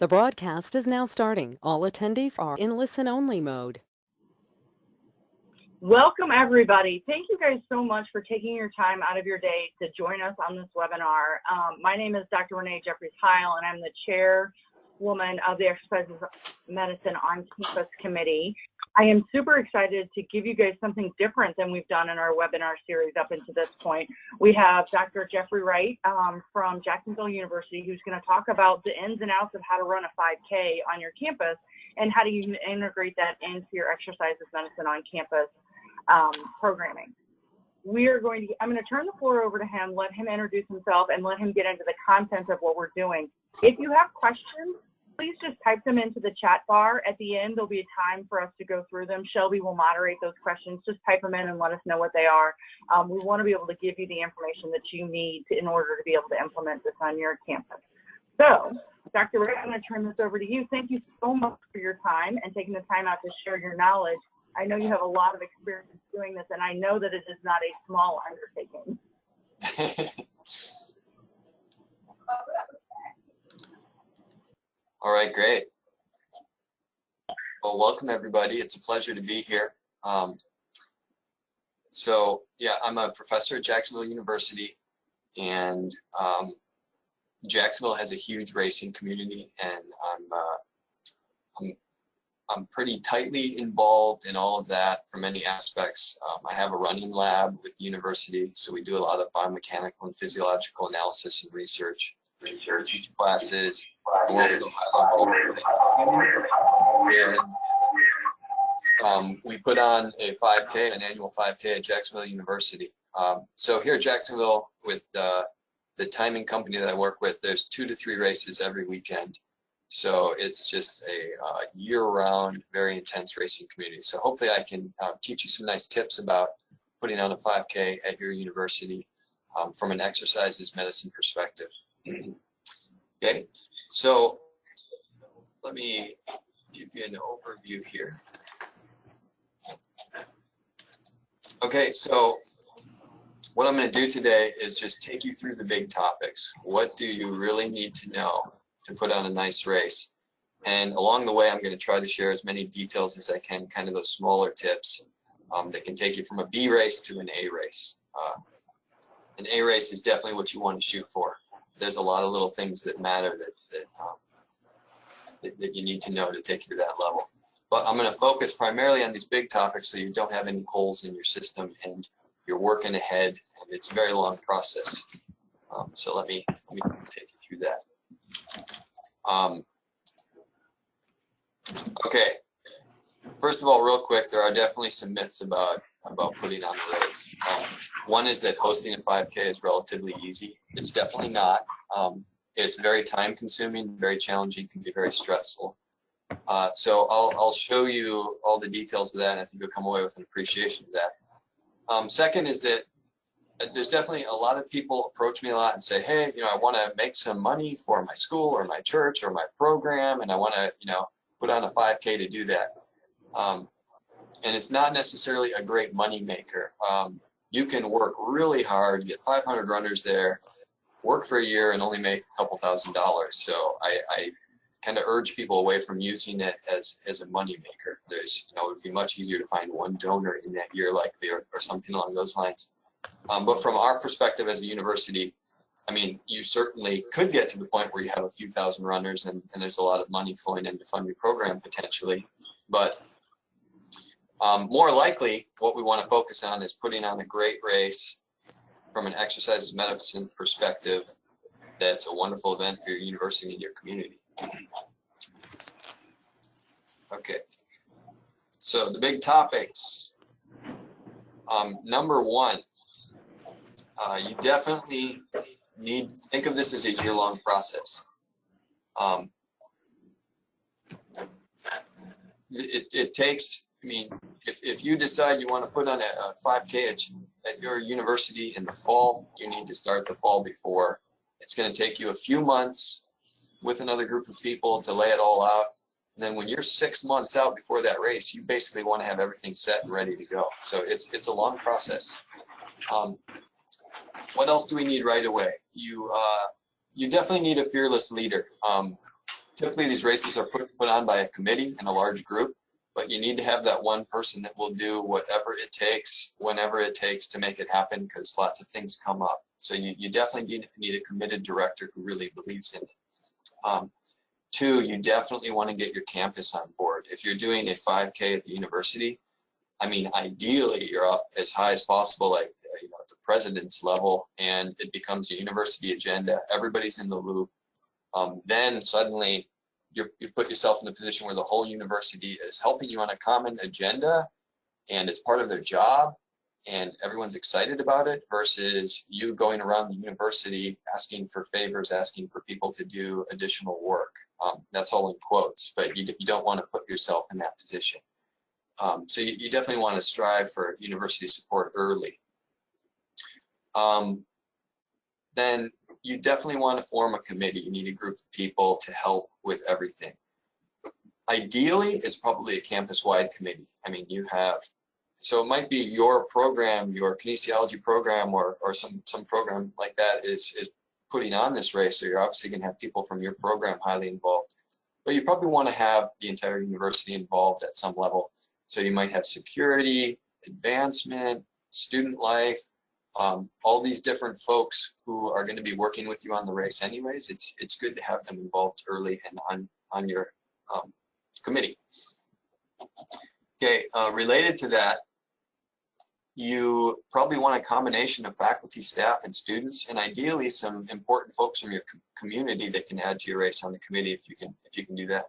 The broadcast is now starting. All attendees are in listen-only mode. Welcome, everybody. Thank you guys so much for taking your time out of your day to join us on this webinar. My name is Dr. Renee Jeffries-Heil, and I'm the chairwoman of the Exercise Medicine on Campus Committee. I am super excited to give you guys something different than we've done in our webinar series up until this point. We have Dr. Jeffrey Wight from Jacksonville University, who's going to talk about the ins and outs of how to run a 5K on your campus and how do you integrate that into your Exercise Medicine on Campus programming. I'm going to turn the floor over to him, let him introduce himself, and let him get into the content of what we're doing. If you have questions, please just type them into the chat bar. At the end, there'll be a time for us to go through them. Shelby will moderate those questions. Just type them in and let us know what they are. We want to be able to give you the information that you need in order to be able to implement this on your campus. So, Dr. Wight, I'm going to turn this over to you. Thank you so much for your time and taking the time out to share your knowledge. I know you have a lot of experience doing this, and I know that it is not a small undertaking. All right, great. Well, welcome everybody. It's a pleasure to be here. So yeah, I'm a professor at Jacksonville University, and Jacksonville has a huge racing community, and I'm pretty tightly involved in all of that from many aspects. I have a running lab with the university, so we do a lot of biomechanical and physiological analysis and research. We teach classes. And we put on a 5K, an annual 5K at Jacksonville University. So here at Jacksonville, with the timing company that I work with, there's 2 to 3 races every weekend. So it's just a year-round, very intense racing community. So hopefully I can teach you some nice tips about putting on a 5K at your university from an exercises medicine perspective. Okay, so let me give you an overview here. Okay, so what I'm going to do today is just take you through the big topics. What do you really need to know to put on a nice race? And along the way, I'm going to try to share as many details as I can, kind of those smaller tips that can take you from a B race to an A race. An A race is definitely what you want to shoot for. There's a lot of little things that matter that you need to know to take you to that level. But I'm going to focus primarily on these big topics so you don't have any holes in your system and you're working ahead, and it's a very long process. So let me take you through that. Okay. First of all, real quick, there are definitely some myths about putting on a race. One is that hosting a 5K is relatively easy. It's definitely not. It's very time consuming, very challenging, can be very stressful. So I'll show you all the details of that, and I think you'll come away with an appreciation of that. Second is that there's definitely a lot of people approach me a lot and say, hey, I want to make some money for my school or my church or my program, and I want to, put on a 5K to do that. And it's not necessarily a great money maker. You can work really hard, get 500 runners there, work for a year, and only make a couple $1,000s. So I kind of urge people away from using it as a money maker. There's, it would be much easier to find one donor in that year likely, or something along those lines. But from our perspective as a university, I mean, you certainly could get to the point where you have a few thousand runners and there's a lot of money flowing in to fund your program potentially. But more likely, what we want to focus on is putting on a great race from an exercise medicine perspective that's a wonderful event for your university and your community. Okay, so the big topics. Number one, you definitely think of this as a year-long process. It takes, I mean, if you decide you want to put on a 5K at your university in the fall, you need to start the fall before. It's going to take you a few months with another group of people to lay it all out. And then when you're 6 months out before that race, you basically want to have everything set and ready to go. So it's a long process. What else do we need right away? You definitely need a fearless leader. Typically, these races are put on by a committee and a large group, but you need to have that one person that will do whatever it takes, whenever it takes to make it happen, because lots of things come up. So you definitely need a committed director who really believes in it. Two, you definitely want to get your campus on board. If you're doing a 5K at the university, I mean, ideally you're up as high as possible, like at the president's level, and it becomes a university agenda. Everybody's in the loop. Then suddenly you've put yourself in a position where the whole university is helping you on a common agenda, and it's part of their job, and everyone's excited about it, versus you going around the university asking for favors, asking for people to do additional work. That's all in quotes, but you don't want to put yourself in that position. So you definitely want to strive for university support early. Then you definitely want to form a committee. You need a group of people to help with everything. Ideally, it's probably a campus-wide committee. I mean, so it might be your program, your kinesiology program, or some program like that is putting on this race. So you're obviously going to have people from your program highly involved. But you probably want to have the entire university involved at some level. So you might have security, advancement, student life, all these different folks who are going to be working with you on the race anyways. It's good to have them involved early and on your committee. Okay, related to that, you probably want a combination of faculty, staff, and students, and ideally some important folks from your community that can add to your race on the committee if you can do that.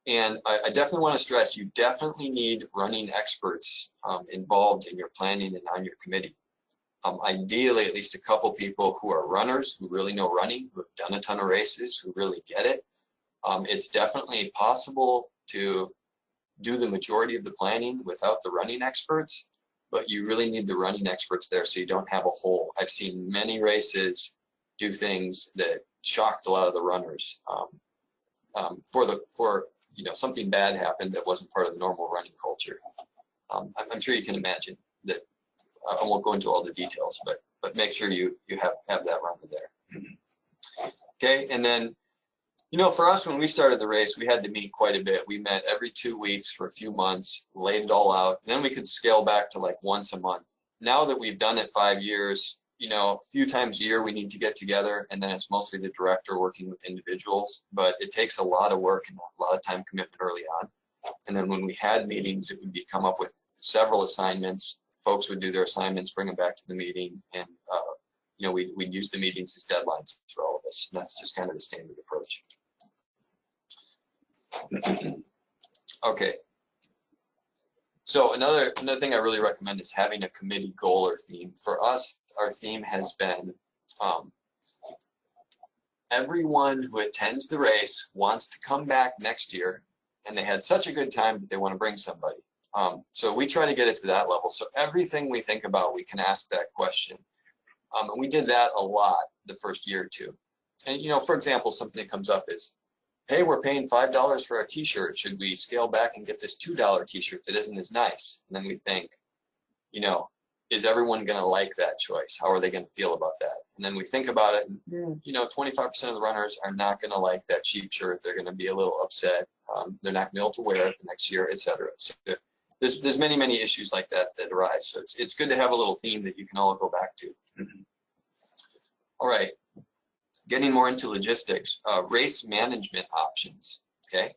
And I definitely want to stress, you definitely need running experts involved in your planning and on your committee. Ideally, at least a couple people who are runners, who really know running, who have done a ton of races, who really get it. It's definitely possible to do the majority of the planning without the running experts, but you really need the running experts there so you don't have a hole. I've seen many races do things that shocked a lot of the runners. For something bad happened that wasn't part of the normal running culture. I'm sure you can imagine that. I won't go into all the details, but make sure you have that runner there. Okay, and then for us, when we started the race, we had to meet quite a bit. We met every 2 weeks for a few months, laid it all out. Then we could scale back to like once a month. Now that we've done it 5 years, a few times a year we need to get together, and then it's mostly the director working with individuals. But it takes a lot of work and a lot of time commitment early on. And then when we had meetings, it would be come up with several assignments. Folks would do their assignments, bring them back to the meeting, and we'd use the meetings as deadlines for all of us. And that's just kind of the standard approach. Okay. So another thing I really recommend is having a committee goal or theme. For us, our theme has been everyone who attends the race wants to come back next year, and they had such a good time that they want to bring somebody. So we try to get it to that level. So everything we think about, we can ask that question. And we did that a lot the first year or two. And, for example, something that comes up is, hey, we're paying $5 for a t-shirt. Should we scale back and get this $2 t-shirt that isn't as nice? And then we think, is everyone going to like that choice? How are they going to feel about that? And then we think about it, and 25% of the runners are not going to like that cheap shirt. They're going to be a little upset. They're not going to be able to wear it the next year, etc. So there's many issues like that arise. So it's good to have a little theme that you can all go back to. All right, getting more into logistics, race management options. Okay,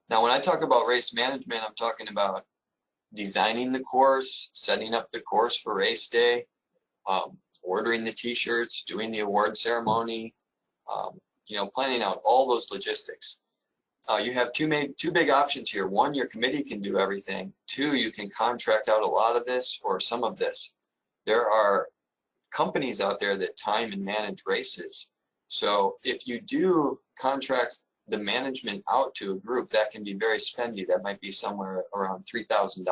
now when I talk about race management, I'm talking about designing the course, setting up the course for race day, ordering the t-shirts, doing the award ceremony, planning out all those logistics. You have two big options here. One, your committee can do everything. Two, you can contract out a lot of this or some of this. There are companies out there that time and manage races. So if you do contract the management out to a group, that can be very spendy. That might be somewhere around $3,000.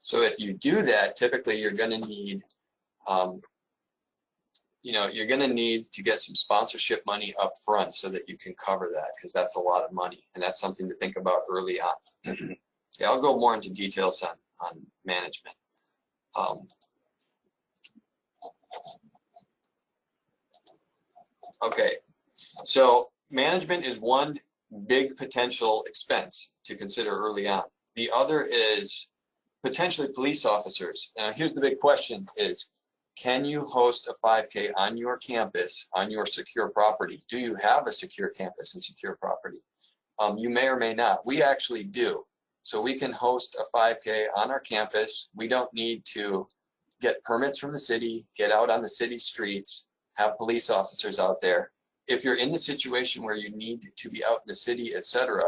So if you do that, typically you're going to need you're going to need to get some sponsorship money up front so that you can cover that, because that's a lot of money, and that's something to think about early on. Okay, I'll go more into details on management. Okay, so management is one big potential expense to consider early on. The other is potentially police officers. Now, here's the big question is, can you host a 5K on your campus, on your secure property? Do you have a secure campus and secure property? You may or may not. We actually do. So we can host a 5K on our campus. We don't need to get permits from the city, get out on the city streets, have police officers out there. If you're in the situation where you need to be out in the city, etc.,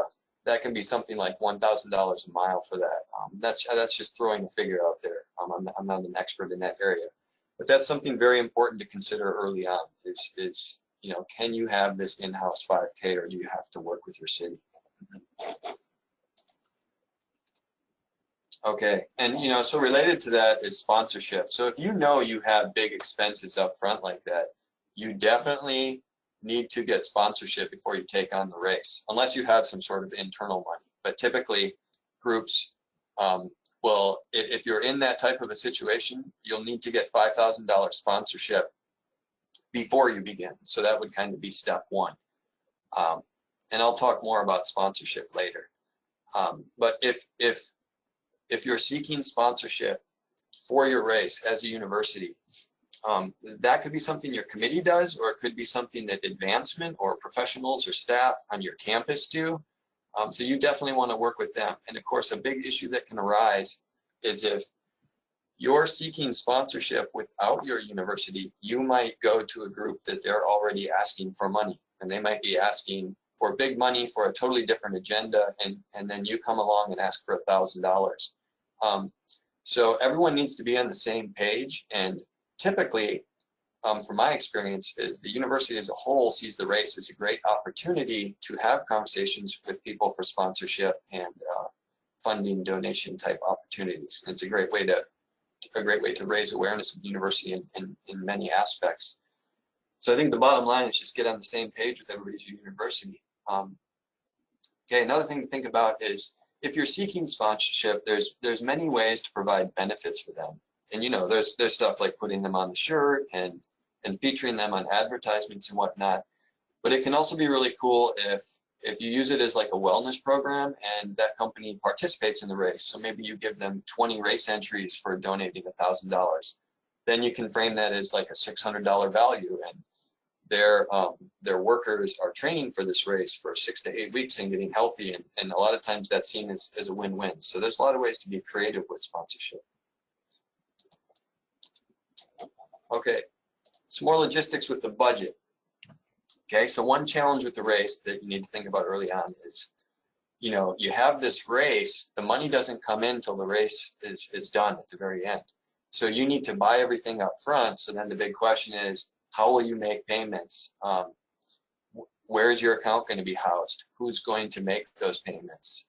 that can be something like $1,000 a mile for that. That's just throwing a figure out there. I'm not an expert in that area, but that's something very important to consider early on. Is you know, can you have this in-house 5K, or do you have to work with your city? Okay, and you know, so related to that is sponsorship. So if you know you have big expenses up front like that, you definitely need to get sponsorship before you take on the race, unless you have some sort of internal money. But typically, groups will, if you're in that type of a situation, you'll need to get $5,000 sponsorship before you begin. So that would kind of be step one. And I'll talk more about sponsorship later. But if you're seeking sponsorship for your race as a university, that could be something your committee does, or it could be something that advancement or professionals or staff on your campus do. So you definitely want to work with them. And of course, a big issue that can arise is if you're seeking sponsorship without your university, you might go to a group that they're already asking for money, and they might be asking for big money for a totally different agenda, and then you come along and ask for $1,000. So everyone needs to be on the same page, and typically, from my experience, is the university as a whole sees the race as a great opportunity to have conversations with people for sponsorship and funding donation type opportunities. And it's a great way to raise awareness of the university in many aspects. So I think the bottom line is just get on the same page with everybody at your university. Okay, another thing to think about is if you're seeking sponsorship, there's many ways to provide benefits for them. And you know, there's stuff like putting them on the shirt and featuring them on advertisements and whatnot. But it can also be really cool if you use it as like a wellness program and that company participates in the race. So maybe you give them 20 race entries for donating $1,000. Then you can frame that as like a $600 value, and their workers are training for this race for 6 to 8 weeks and getting healthy, and a lot of times that's seen as a win-win. So there's a lot of ways to be creative with sponsorship. Okay, some more logistics with the budget. Okay, so one challenge with the race that you need to think about early on is, you know, you have this race, the money doesn't come in till the race is done at the very end. So you need to buy everything up front. So then the big question is, how will you make payments? Where is your account going to be housed? Who's going to make those payments?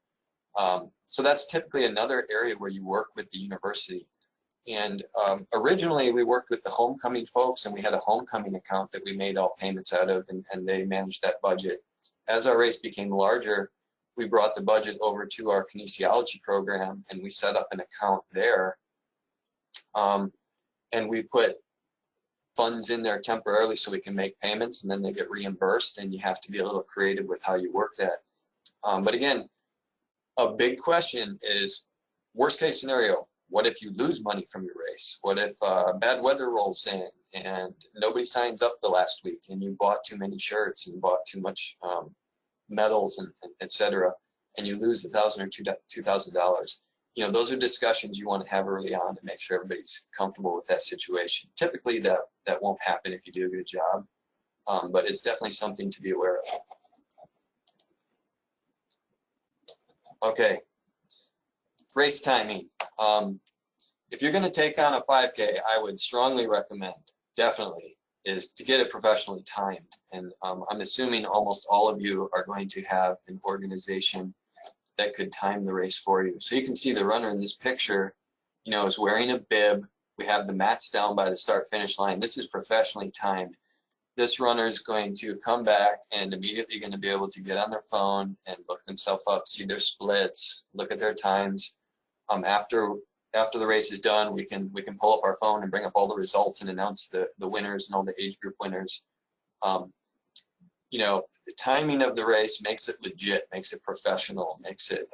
So that's typically another area where you work with the university. And originally we worked with the homecoming folks, and we had a homecoming account that we made all payments out of, and they managed that budget. As our race became larger, we brought the budget over to our kinesiology program, and we set up an account there. And we put funds in there temporarily so we can make payments, and then they get reimbursed, and you have to be a little creative with how you work that. But again, a big question is, worst case scenario, what if you lose money from your race? What if bad weather rolls in and nobody signs up the last week, and you bought too many shirts and bought too much medals and etc., and you lose $1,000 or $2,000? You know, those are discussions you want to have early on to make sure everybody's comfortable with that situation. Typically that won't happen if you do a good job, but it's definitely something to be aware of. Okay, race timing. If you're going to take on a 5K, I would strongly recommend, definitely, is to get it professionally timed. And I'm assuming almost all of you are going to have an organization that could time the race for you. So you can see the runner in this picture, you know, is wearing a bib. We have the mats down by the start finish line. This is professionally timed. This runner is going to come back and immediately going to be able to get on their phone and look themselves up, see their splits, look at their times. After the race is done, we can pull up our phone and bring up all the results and announce the winners and all the age group winners. You you know, the timing of the race makes it legit, makes it professional, makes it,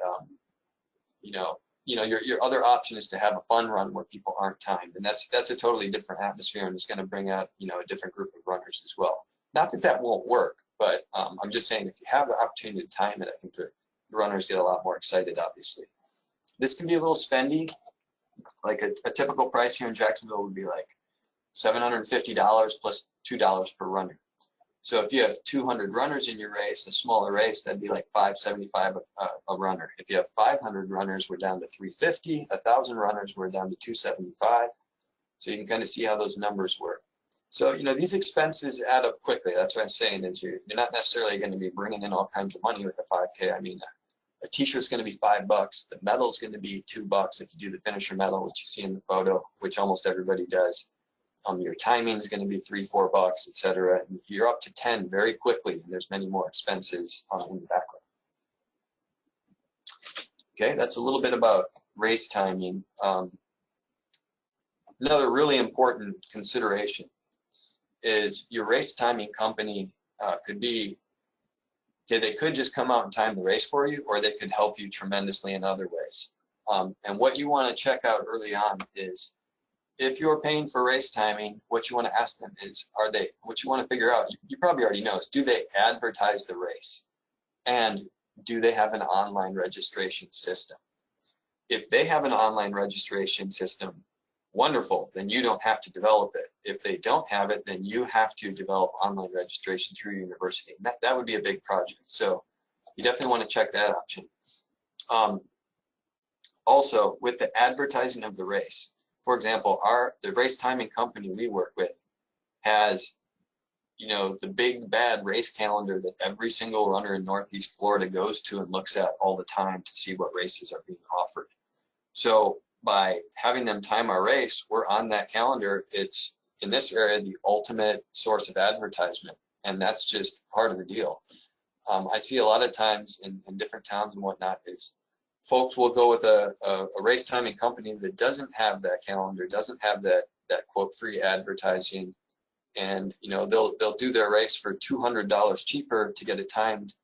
you know, your other option is to have a fun run where people aren't timed, and that's a totally different atmosphere, and it's going to bring out, you know, a different group of runners as well. Not that that won't work, but I'm just saying if you have the opportunity to time it, I think the runners get a lot more excited, obviously. This can be a little spendy. Like a typical price here in Jacksonville would be like $750 plus $2 per runner. So if you have 200 runners in your race, a smaller race, that'd be like $575 a runner. If you have 500 runners, we're down to $350. 1,000 runners, we're down to $275. So you can kind of see how those numbers work. So, you know, these expenses add up quickly. That's what I'm saying is you're not necessarily going to be bringing in all kinds of money with a 5K. I mean, a t-shirt's going to be $5. The medal's going to be $2 if you do the finisher medal, which you see in the photo, which almost everybody does. Your timing is going to be $3, $4, etc. And you're up to 10 very quickly, and there's many more expenses in the background. Okay, that's a little bit about race timing. Another really important consideration is your race timing company could be, okay, they could just come out and time the race for you, or they could help you tremendously in other ways. And what you want to check out early on is, if you're paying for race timing, what you want to ask them is, what you want to figure out, you probably already know, is do they advertise the race? And do they have an online registration system? If they have an online registration system, wonderful, then you don't have to develop it. If they don't have it, then you have to develop online registration through your university. And that would be a big project. So you definitely want to check that option. Also, with the advertising of the race, for example, the race timing company we work with has, you know, the big bad race calendar that every single runner in Northeast Florida goes to and looks at all the time to see what races are being offered. So by having them time our race, we're on that calendar. It's, in this area, the ultimate source of advertisement, and that's just part of the deal. I see a lot of times in different towns and whatnot is folks will go with a race timing company that doesn't have that calendar, doesn't have that quote free advertising, and you know they'll do their race for $200 cheaper to get it timed,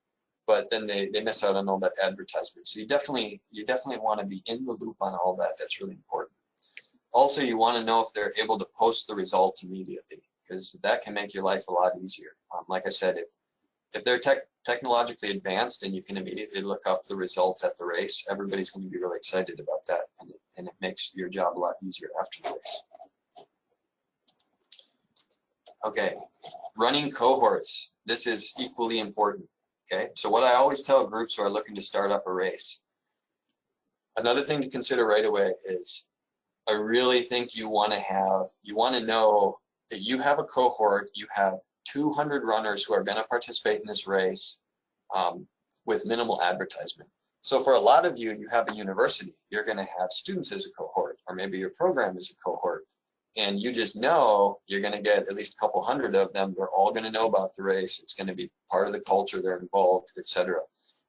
but then they miss out on all that advertisement. So you definitely want to be in the loop on all that. That's really important. Also, you want to know if they're able to post the results immediately, because that can make your life a lot easier. Like I said, if they're technologically advanced and you can immediately look up the results at the race, everybody's going to be really excited about that, and it makes your job a lot easier after the race. Okay, running cohorts. This is equally important. Okay, so what I always tell groups who are looking to start up a race, another thing to consider right away is, I really think you want to know that you have a cohort, you have 200 runners who are going to participate in this race with minimal advertisement. So for a lot of you, you have a university, you're going to have students as a cohort, or maybe your program is a cohort, and you just know you're going to get at least a couple hundred of them. They're all going to know about the race. It's going to be part of the culture. They're involved, etc.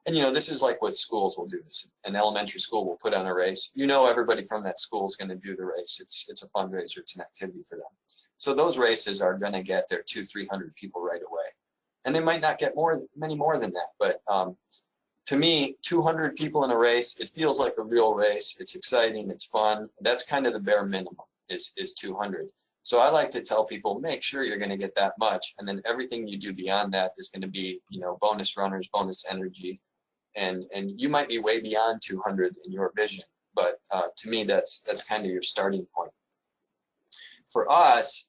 And you know, this is like what schools will do. An elementary school will put on a race. You know, everybody from that school is going to do the race. It's a fundraiser. It's an activity for them. So those races are going to get their 200-300 people right away, and they might not get many more than that. But to me, 200 people in a race, it feels like a real race. It's exciting. It's fun. That's kind of the bare minimum is 200. So I like to tell people, make sure you're going to get that much, and then everything you do beyond that is going to be, you know, bonus runners, bonus energy, and you might be way beyond 200 in your vision. But to me, that's kind of your starting point. For us,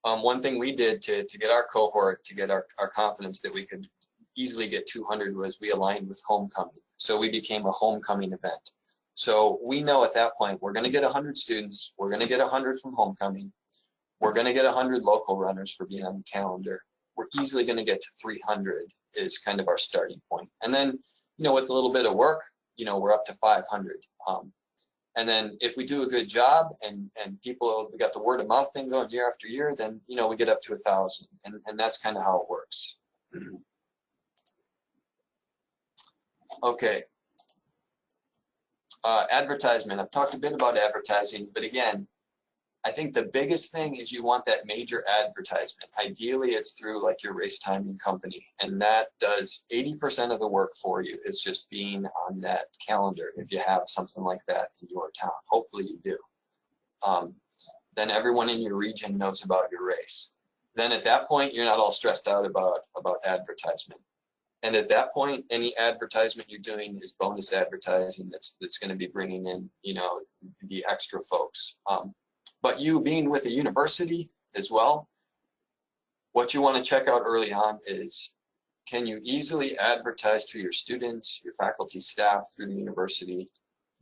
one thing we did to get our cohort, to get our confidence that we could easily get 200 was we aligned with homecoming. So we became a homecoming event. So we know at that point we're going to get 100 students, we're going to get 100 from homecoming, we're going to get 100 local runners for being on the calendar. We're easily going to get to 300 is kind of our starting point. And then, you know, with a little bit of work, you know, we're up to 500. And then if we do a good job and we got the word of mouth thing going year after year, then, you know, we get up to 1,000, and that's kind of how it works. Okay. Advertisement. I've talked a bit about advertising, but again, I think the biggest thing is you want that major advertisement. Ideally, it's through like your race timing company, and that does 80% of the work for you. It's just being on that calendar if you have something like that in your town. Hopefully you do. Then everyone in your region knows about your race. Then at that point, you're not all stressed out about advertisement. And at that point, any advertisement you're doing is bonus advertising that's going to be bringing in, you know, the extra folks. But you being with a university as well, what you want to check out early on is, can you easily advertise to your students, your faculty, staff through the university?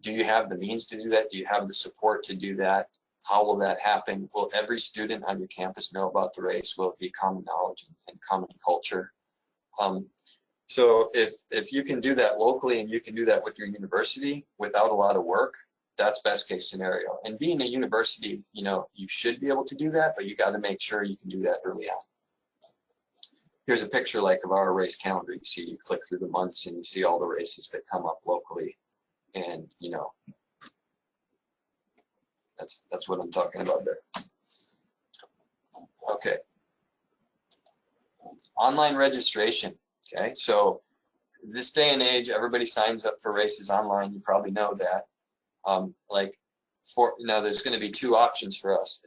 Do you have the means to do that? Do you have the support to do that? How will that happen? Will every student on your campus know about the race? Will it be common knowledge and common culture? So if you can do that locally and you can do that with your university without a lot of work, that's best case scenario. And being a university, you know, you should be able to do that, but you got to make sure you can do that early on. Here's a picture like of our race calendar. You see, you click through the months and you see all the races that come up locally, and you know, that's what I'm talking about there. Okay. Online registration. Okay, so this day and age, everybody signs up for races online. You probably know that. There's going to be two options for us.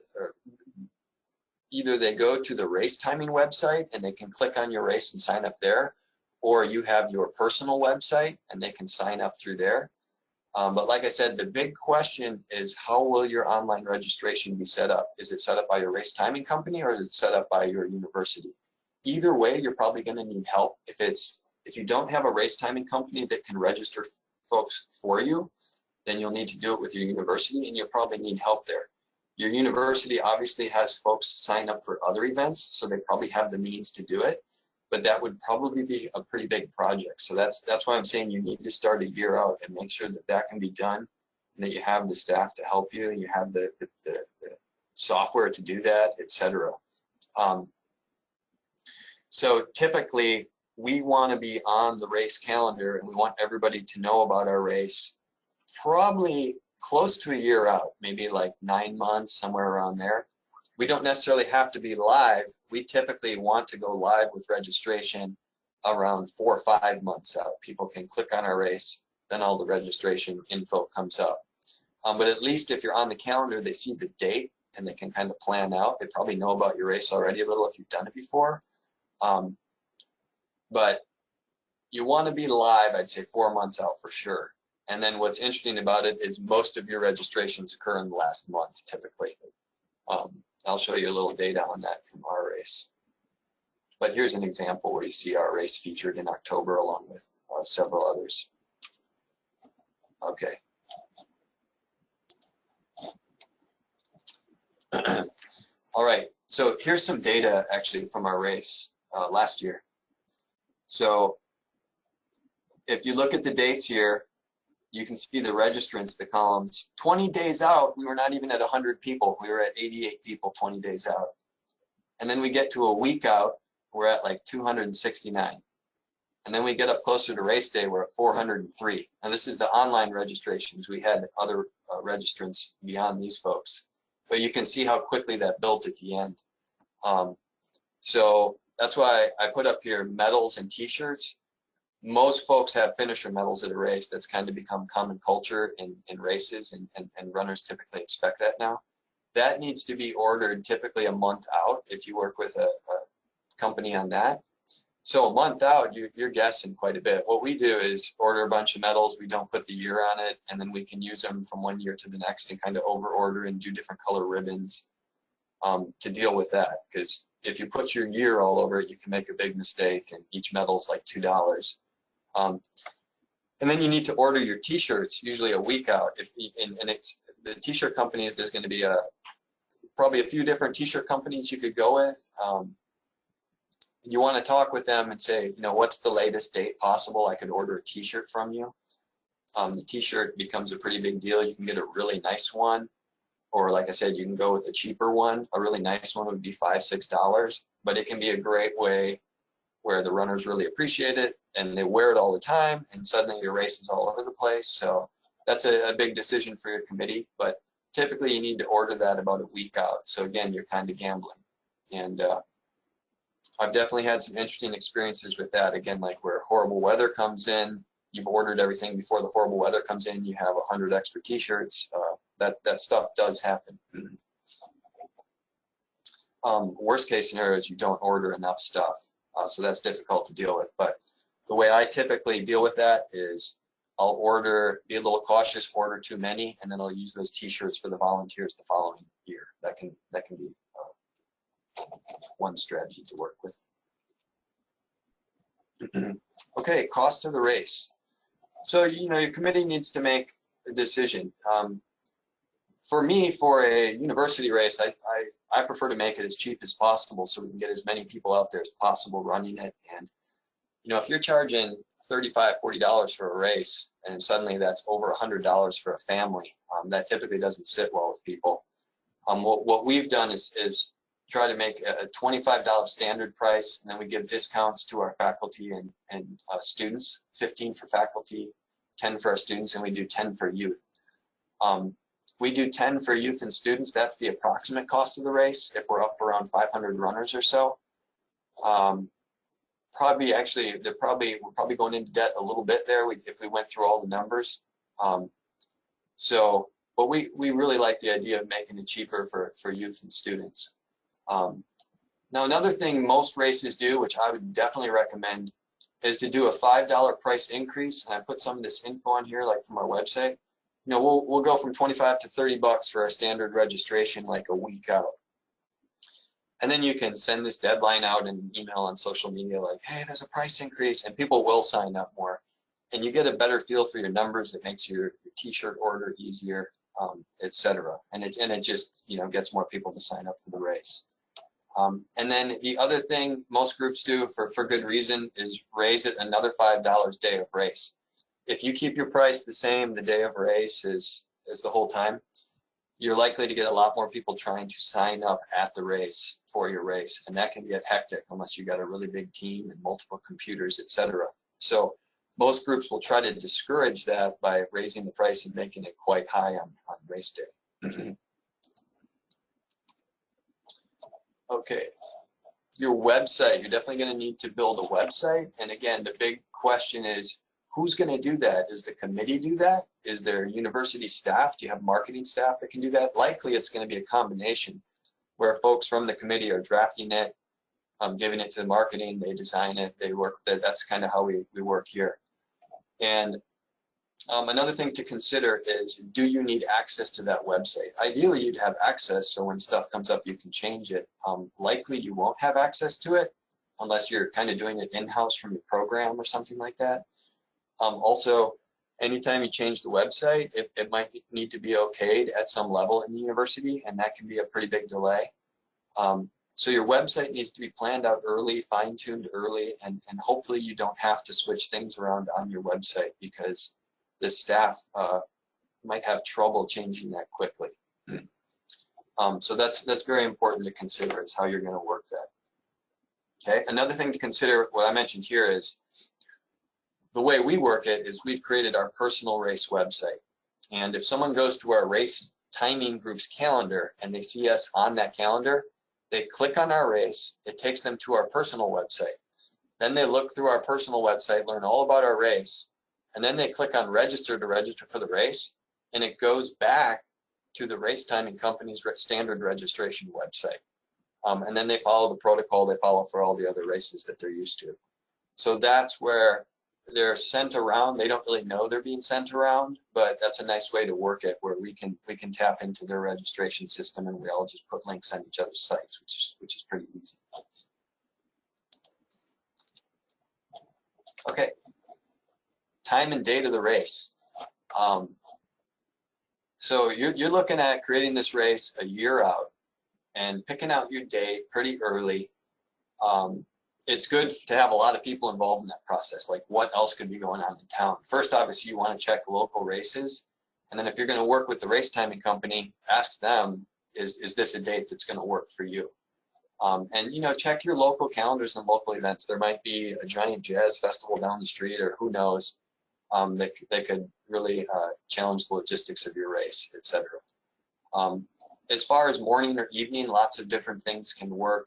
Either they go to the race timing website and they can click on your race and sign up there, or you have your personal website and they can sign up through there. But like I said, the big question is, how will your online registration be set up? Is it set up by your race timing company, or is it set up by your university? Either way, you're probably going to need help. If you don't have a race timing company that can register folks for you, then you'll need to do it with your university, and you'll probably need help there. Your university obviously has folks sign up for other events, so they probably have the means to do it, but that would probably be a pretty big project. So that's why I'm saying you need to start a year out and make sure that that can be done, and that you have the staff to help you, and you have the software to do that, etc. So typically, we want to be on the race calendar, and we want everybody to know about our race probably close to a year out, maybe like 9 months, somewhere around there. We don't necessarily have to be live. We typically want to go live with registration around 4 or 5 months out. People can click on our race, then all the registration info comes up. But at least if you're on the calendar, they see the date and they can kind of plan out. They probably know about your race already a little if you've done it before. But you want to be live, I'd say 4 months out for sure. And then what's interesting about it is most of your registrations occur in the last month, typically. I'll show you a little data on that from our race. But here's an example where you see our race featured in October along with several others. Okay. All right, so here's some data actually from our race last year. So if you look at the dates here, you can see the registrants, the columns. 20 days out, we were not even at 100 people. We were at 88 people 20 days out. And then we get to a week out, we're at like 269. And then we get up closer to race day, we're at 403. Now this is the online registrations. We had other registrants beyond these folks. But you can see how quickly that built at the end. So that's why I put up here medals and t-shirts. Most folks have finisher medals at a race. That's kind of become common culture in races, and runners typically expect that now. That needs to be ordered typically a month out if you work with a company on that. So a month out, you're guessing quite a bit. What we do is order a bunch of medals. We don't put the year on it, and then we can use them from one year to the next and kind of over order and do different color ribbons to deal with that. Because if you put your year all over it, you can make a big mistake, and each medal's like $2. And then you need to order your t-shirts usually a week out. And it's the t-shirt companies, there's going to be probably a few different t-shirt companies you could go with. You want to talk with them and say, you know, what's the latest date possible I could order a t-shirt from you? The t-shirt becomes a pretty big deal. You can get a really nice one, or like I said, you can go with a cheaper one. A really nice one would be $5, $6, but it can be a great way where the runners really appreciate it and they wear it all the time, and suddenly your race is all over the place. So that's a big decision for your committee, but typically you need to order that about a week out. So again, you're kind of gambling. And I've definitely had some interesting experiences with that. Again, like where horrible weather comes in, you've ordered everything before the horrible weather comes in, you have 100 extra t-shirts. That stuff does happen. Worst case scenario is you don't order enough stuff. So that's difficult to deal with. But the way I typically deal with that is I'll be a little cautious, order too many, and then I'll use those t-shirts for the volunteers the following year. That can be one strategy to work with. Okay, cost of the race. So, your committee needs to make a decision. For me, for a university race, I prefer to make it as cheap as possible so we can get as many people out there as possible running it. And, if you're charging $35, $40 for a race, and suddenly that's over $100 for a family, that typically doesn't sit well with people. What we've done is try to make a $25 standard price, and then we give discounts to our faculty and students, 15 for faculty, 10 for our students, and we do 10 for youth. We do 10 for youth and students. That's the approximate cost of the race if we're up around 500 runners or so. We're probably going into debt a little bit there if we went through all the numbers. But we really like the idea of making it cheaper for youth and students. Now, another thing most races do, which I would definitely recommend, is to do a $5 price increase. And I put some of this info on here, like from our website. We'll go from 25 to 30 bucks for our standard registration, like a week out. And then you can send this deadline out in email on social media, like, hey, there's a price increase, and people will sign up more. And you get a better feel for your numbers. It makes your t-shirt order easier, etc. And it just gets more people to sign up for the race. And then the other thing most groups do for good reason is raise it another $5 day of race. If you keep your price the same the day of race as the whole time, you're likely to get a lot more people trying to sign up at the race for your race, and that can get hectic unless you got a really big team and multiple computers, etc. So most groups will try to discourage that by raising the price and making it quite high on race day. Okay, your website, you're definitely going to need to build a website. And again, the big question is, who's going to do that? Does the committee do that? Is there university staff? Do you have marketing staff that can do that? Likely it's going to be a combination where folks from the committee are drafting it, giving it to the marketing, they design it, they work with it. That's kind of how we work here. And another thing to consider is, do you need access to that website? Ideally, you'd have access so when stuff comes up, you can change it. Likely you won't have access to it unless you're kind of doing it in-house from your program or something like that. Also, anytime you change the website, it might need to be okayed at some level in the university, and that can be a pretty big delay. So your website needs to be planned out early, fine-tuned early, and hopefully you don't have to switch things around on your website because the staff might have trouble changing that quickly. So that's very important to consider, is how you're going to work that. Okay, another thing to consider, what I mentioned here, is the way we work it is we've created our personal race website. And if someone goes to our race timing group's calendar and they see us on that calendar, they click on our race, it takes them to our personal website. Then they look through our personal website, learn all about our race, and then they click on register to register for the race, and it goes back to the race timing company's standard registration website. And then they follow the protocol they follow for all the other races that they're used to. So that's where they're sent around. They don't really know they're being sent around, but that's a nice way to work it, where we can tap into their registration system, and we all just put links on each other's sites, which is pretty easy. Okay, time and date of the race. So you're looking at creating this race a year out and picking out your date pretty early. It's good to have a lot of people involved in that process. Like, what else could be going on in town? First, obviously, you want to check local races. And then if you're going to work with the race timing company, ask them, is this a date that's going to work for you? And, check your local calendars and local events. There might be a giant jazz festival down the street, or who knows, that could really challenge the logistics of your race, etc. As far as morning or evening, lots of different things can work.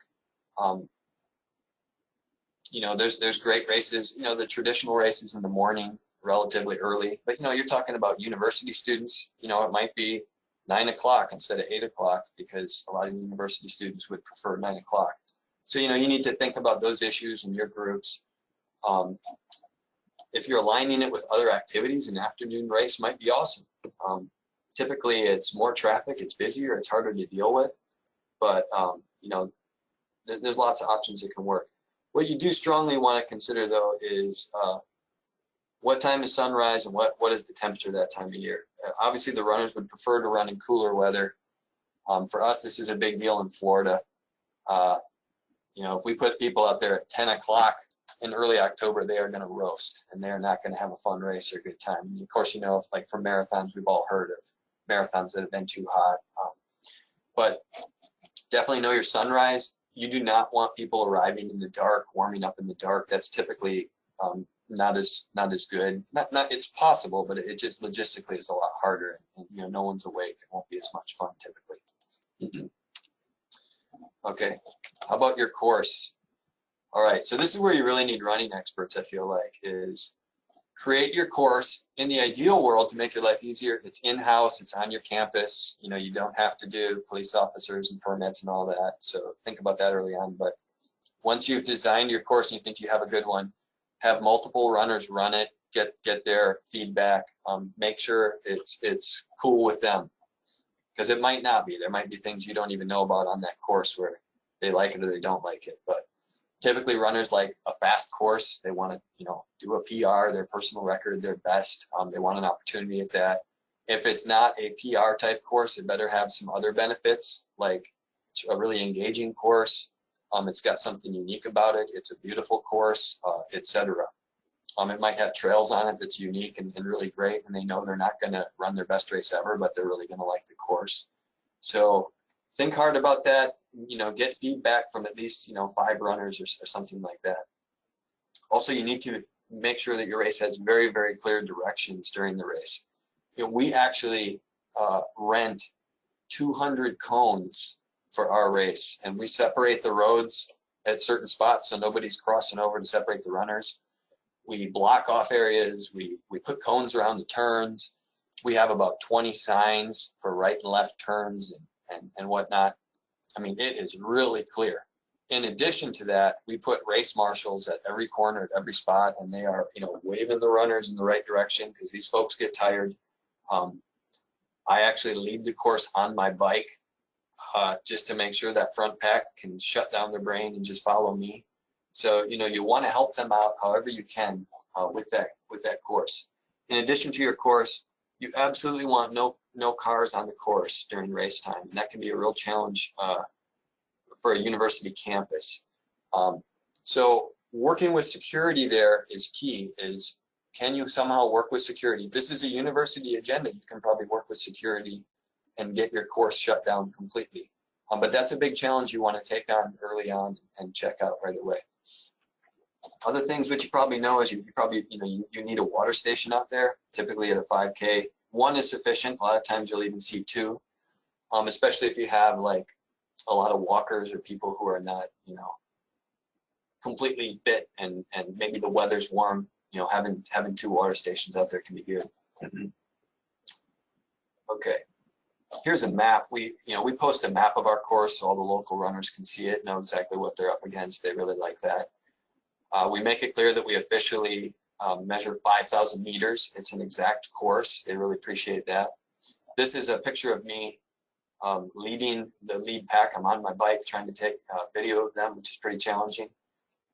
You know, there's great races, you know, the traditional races in the morning, relatively early, but you know, you're talking about university students, you know, it might be 9 o'clock instead of 8 o'clock because a lot of university students would prefer 9 o'clock. So, you know, you need to think about those issues in your groups. If you're aligning it with other activities, an afternoon race might be awesome. Typically it's more traffic, it's busier, it's harder to deal with, but you know, there's lots of options that can work. What you do strongly want to consider though is what time is sunrise and what is the temperature that time of year. Obviously the runners would prefer to run in cooler weather. For us, this is a big deal in Florida. You know, if we put people out there at 10 o'clock in early October, they are going to roast and they're not going to have a fun race or a good time. And of course, you know, if, like for marathons, we've all heard of marathons that have been too hot. But definitely know your sunrise. You do not want people arriving in the dark, warming up in the dark. That's typically not as good. Not it's possible, but it just logistically is a lot harder. And you know, no one's awake. It won't be as much fun typically. Okay, how about your course? All right, so this is where you really need running experts, I feel like, is create your course. In the ideal world, to make your life easier, it's in-house, it's on your campus. You know, you don't have to do police officers and permits and all that. So think about that early on. But once you've designed your course and you think you have a good one, have multiple runners run it, get their feedback, make sure it's cool with them. Because it might not be. There might be things you don't even know about on that course where they like it or they don't like it. But typically runners like a fast course. They want to, you know, do a PR, their personal record, their best. They want an opportunity at that. If it's not a PR type course, it better have some other benefits, like it's a really engaging course. It's got something unique about it. It's a beautiful course, etc. It might have trails on it that's unique and really great, and they know they're not going to run their best race ever, but they're really going to like the course. So think hard about that. You know, get feedback from at least, you know, 5 runners or something like that. Also, you need to make sure that your race has very, very clear directions during the race. You know, we actually rent 200 cones for our race, and we separate the roads at certain spots so nobody's crossing over to separate the runners. We block off areas, we put cones around the turns. We have about 20 signs for right and left turns and whatnot. I mean, it is really clear. In addition to that, we put race marshals at every corner, at every spot, and they are, you know, waving the runners in the right direction because these folks get tired. I actually lead the course on my bike just to make sure that front pack can shut down their brain and just follow me. So, you know, you want to help them out however you can with that course. In addition to your course, you absolutely want no cars on the course during race time, and that can be a real challenge for a university campus. So working with security there is key. Is can you somehow work with security? If this is a university agenda, you can probably work with security and get your course shut down completely. But that's a big challenge you want to take on early on and check out right away. Other things which you probably know is you need a water station out there. Typically at a 5K, 1 is sufficient. A lot of times you'll even see 2, especially if you have like a lot of walkers or people who are not, you know, completely fit and maybe the weather's warm. You know, having 2 water stations out there can be good. Okay. Here's a map. We post a map of our course so all the local runners can see it, know exactly what they're up against. They really like that. We make it clear that we officially measure 5,000 meters. It's an exact course. They really appreciate that. This is a picture of me leading the lead pack. I'm on my bike trying to take a video of them, which is pretty challenging.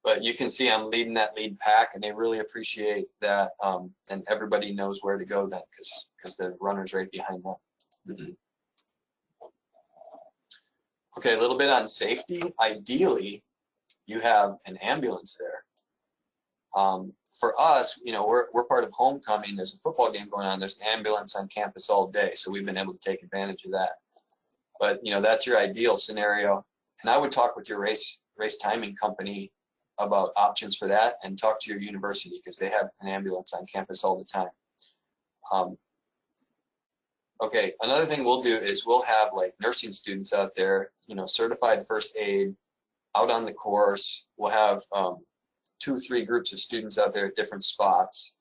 But you can see I'm leading that lead pack, and they really appreciate that. And everybody knows where to go then because the runner's right behind them. Okay, a little bit on safety. Ideally, you have an ambulance there. For us, you know, we're part of homecoming. There's a football game going on. There's an ambulance on campus all day, so we've been able to take advantage of that. But you know, that's your ideal scenario. And I would talk with your race timing company about options for that, and talk to your university because they have an ambulance on campus all the time. Okay, another thing we'll do is we'll have like nursing students out there, certified first aid out on the course. We'll have 2 or 3 groups of students out there at different spots.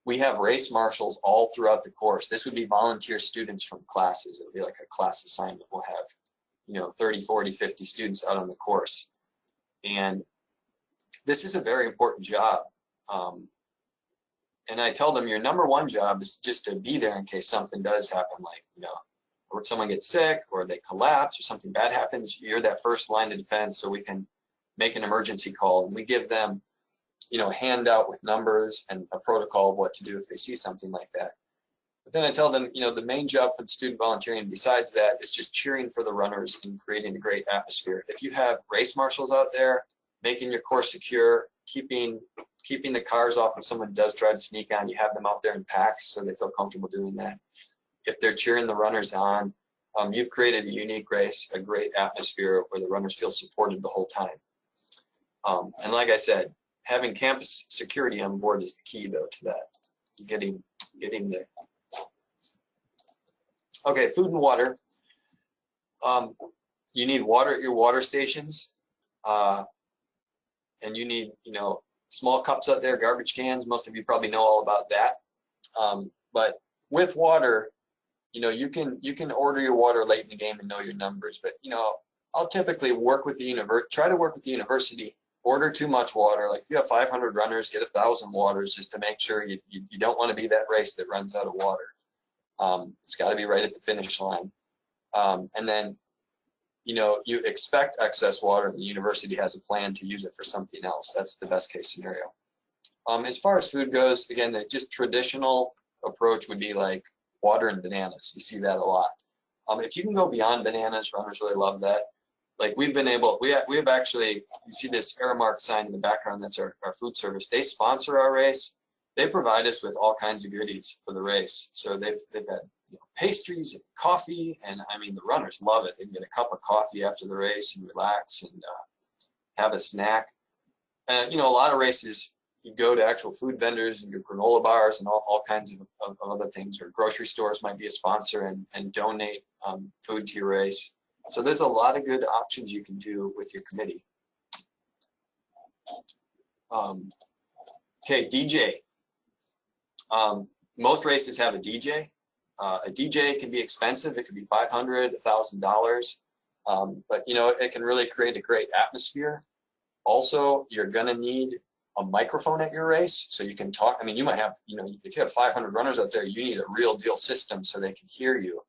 We have race marshals all throughout the course. This would be volunteer students from classes. It would be like a class assignment. We'll have, 30, 40, 50 students out on the course. And this is a very important job. And I tell them your number 1 job is just to be there in case something does happen, like, or someone gets sick or they collapse or something bad happens. You're that first line of defense, so we can make an emergency call. And we give them, a handout with numbers and a protocol of what to do if they see something like that. But then I tell them, the main job for the student volunteering besides that is just cheering for the runners and creating a great atmosphere. If you have race marshals out there, making your course secure, keeping the cars off if someone does try to sneak on, you have them out there in packs so they feel comfortable doing that. If they're cheering the runners on, you've created a unique race, a great atmosphere where the runners feel supported the whole time. And like I said, having campus security on board is the key though to that, getting there. Okay, food and water. You need water at your water stations. And you need, small cups out there, garbage cans. Most of you probably know all about that. But with water, you can order your water late in the game and know your numbers. But I'll typically work with the try to work with the university. Order too much water. Like if you have 500 runners, get 1,000 waters just to make sure you don't want to be that race that runs out of water. It's got to be right at the finish line. And then you expect excess water and the university has a plan to use it for something else. That's the best case scenario. As far as food goes, again, the just traditional approach would be like water and bananas. You see that a lot. If you can go beyond bananas, runners really love that. Like we've been able, we have actually, you see this Aramark sign in the background, that's our food service. They sponsor our race. They provide us with all kinds of goodies for the race. So they've had pastries and coffee, and I mean the runners love it. They can get a cup of coffee after the race and relax and have a snack. And a lot of races you go to actual food vendors and your granola bars and all kinds of other things, or grocery stores might be a sponsor and donate food to your race. So there's a lot of good options you can do with your committee. Okay, DJ. Most races have a DJ. A DJ can be expensive. It could be $500, $1,000, but it can really create a great atmosphere. Also, you're gonna need a microphone at your race so you can talk. I mean, you might have, if you have 500 runners out there, you need a real deal system so they can hear you.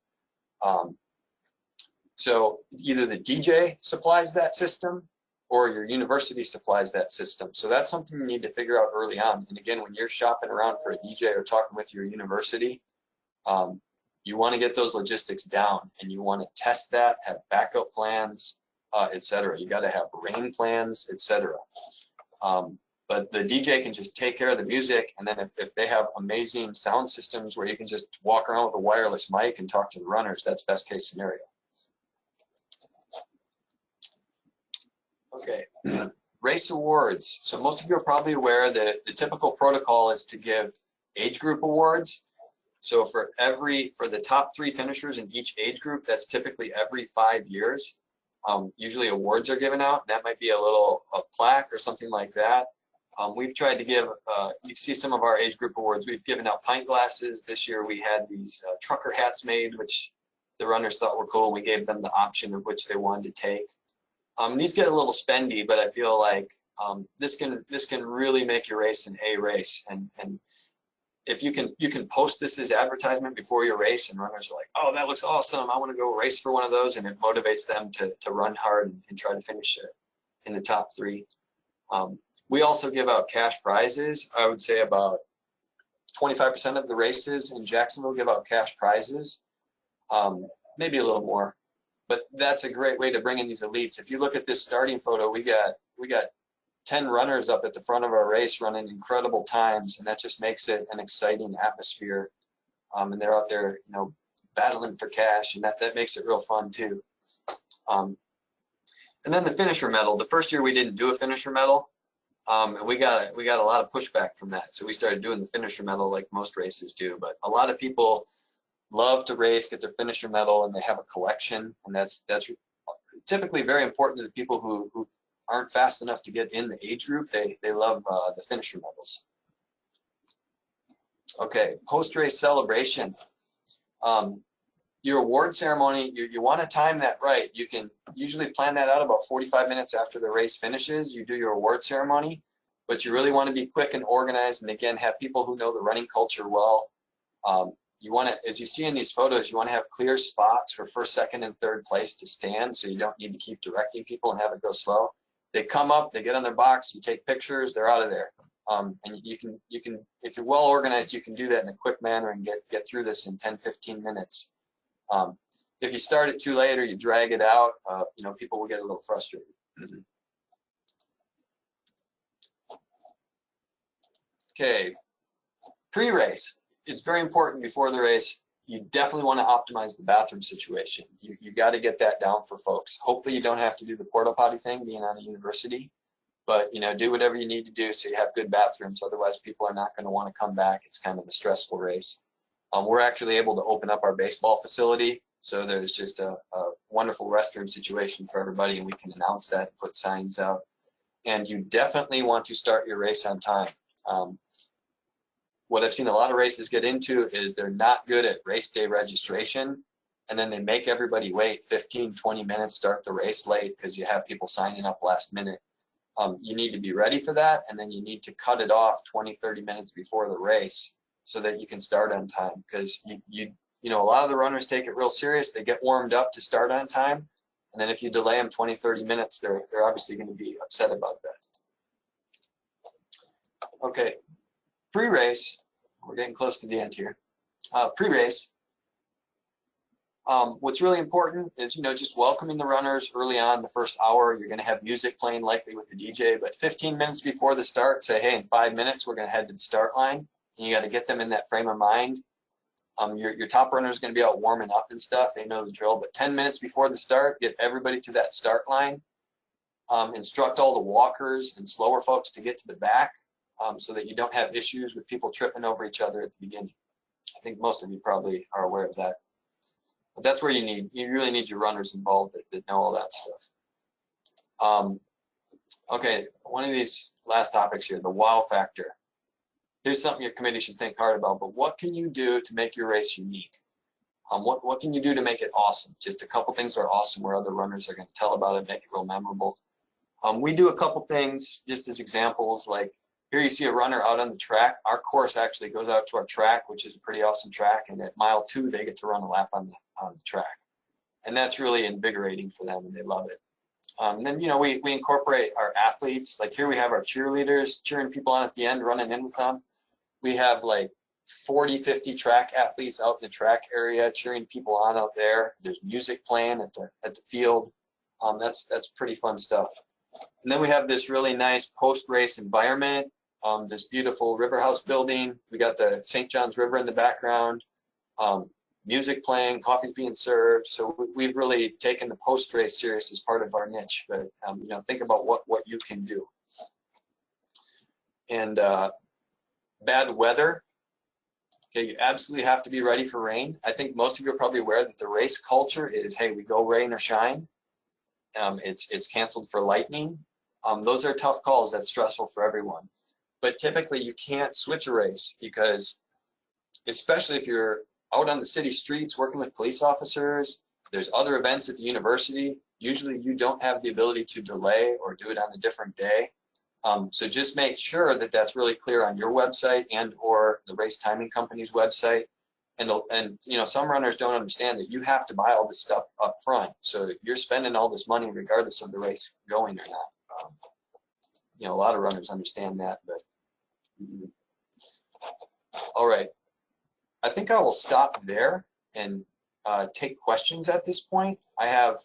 So either the DJ supplies that system or your university supplies that system. So that's something you need to figure out early on. And again, when you're shopping around for a DJ or talking with your university, you want to get those logistics down and you want to test that, have backup plans, etc. You got to have rain plans, etc. But the DJ can just take care of the music, and then if they have amazing sound systems where you can just walk around with a wireless mic and talk to the runners, that's best case scenario. Okay, race awards. So most of you are probably aware that the typical protocol is to give age group awards. So for the top 3 finishers in each age group, that's typically every 5 years. Usually awards are given out. That might be a plaque or something like that. We've tried to give, you see some of our age group awards. We've given out pint glasses. This year we had these trucker hats made, which the runners thought were cool. We gave them the option of which they wanted to take. These get a little spendy, but I feel like this can really make your race an A race. And if you can post this as advertisement before your race, and runners are like, oh, that looks awesome, I want to go race for one of those, and it motivates them to run hard and try to finish it in the top 3. We also give out cash prizes. I would say about 25% of the races in Jacksonville give out cash prizes, maybe a little more. But that's a great way to bring in these elites. If you look at this starting photo, we got 10 runners up at the front of our race running incredible times, and that just makes it an exciting atmosphere. And they're out there, battling for cash, and that makes it real fun too. And then the finisher medal. The first year we didn't do a finisher medal, and we got a lot of pushback from that. So we started doing the finisher medal like most races do. But a lot of people love to race, get their finisher medal, and they have a collection, and that's typically very important to the people who aren't fast enough to get in the age group. They love the finisher medals. Okay, post-race celebration. Your award ceremony, you want to time that right. You can usually plan that out about 45 minutes after the race finishes. You do your award ceremony, but you really want to be quick and organized, and again, have people who know the running culture well. You want to, as you see in these photos, you want to have clear spots for first, second, and third place to stand, so you don't need to keep directing people and have it go slow. They come up, they get on their box, you take pictures, they're out of there. And you can, if you're well organized, you can do that in a quick manner and get through this in 10, 15 minutes. If you start it too late or you drag it out, you know, people will get a little frustrated. Okay, pre-race. It's very important before the race. You definitely want to optimize the bathroom situation. You got to get that down for folks. Hopefully you don't have to do the porta potty thing being on a university, but you know, do whatever you need to do so you have good bathrooms. Otherwise people are not going to want to come back. It's kind of a stressful race. We're actually able to open up our baseball facility, so there's just a wonderful restroom situation for everybody, and we can announce that, put signs out. And you definitely want to start your race on time. What I've seen a lot of races get into is they're not good at race day registration, and then they make everybody wait 15, 20 minutes, start the race late because you have people signing up last minute. You need to be ready for that, and then you need to cut it off 20, 30 minutes before the race so that you can start on time, because you know, a lot of the runners take it real serious. They get warmed up to start on time, and then if you delay them 20, 30 minutes, they're obviously going to be upset about that. Okay. Pre-race, we're getting close to the end here. Pre-race, what's really important is, you know, just welcoming the runners early on. The first hour, you're going to have music playing, likely with the DJ, but 15 minutes before the start, say, hey, in 5 minutes, we're going to head to the start line. And you got to get them in that frame of mind. Your top runner is going to be out warming up and stuff. They know the drill, but 10 minutes before the start, get everybody to that start line. Instruct all the walkers and slower folks to get to the back. So that you don't have issues with people tripping over each other at the beginning. I think most of you probably are aware of that. But that's where you really need your runners involved that know all that stuff. Okay, one of these last topics here, the wow factor. Here's something your committee should think hard about, but what can you do to make your race unique? What can you do to make it awesome? Just a couple things are awesome where other runners are going to tell about it, make it real memorable. We do a couple things just as examples, like here you see a runner out on the track. Our course actually goes out to our track, which is a pretty awesome track, and at mile 2 they get to run a lap on the track. And that's really invigorating for them, and they love it. Then, you know, we incorporate our athletes. Like here we have our cheerleaders cheering people on at the end, running in with them. We have like 40, 50 track athletes out in the track area cheering people on out there. There's music playing at the field. That's pretty fun stuff. And then we have this really nice post-race environment. This beautiful river house building. We got the St. John's River in the background. Music playing, coffee's being served. So we've really taken the post-race serious as part of our niche. But you know, think about what you can do. And bad weather. Okay, you absolutely have to be ready for rain. I think most of you are probably aware that the race culture is, hey, we go rain or shine. It's canceled for lightning. Those are tough calls. That's stressful for everyone. But typically you can't switch a race because, especially if you're out on the city streets working with police officers, there's other events at the university. Usually you don't have the ability to delay or do it on a different day. So just make sure that that's really clear on your website and or the race timing company's website. And you know, some runners don't understand that you have to buy all this stuff up front. So you're spending all this money regardless of the race going or not. You know, a lot of runners understand that, but all right. I think I will stop there and take questions at this point. I have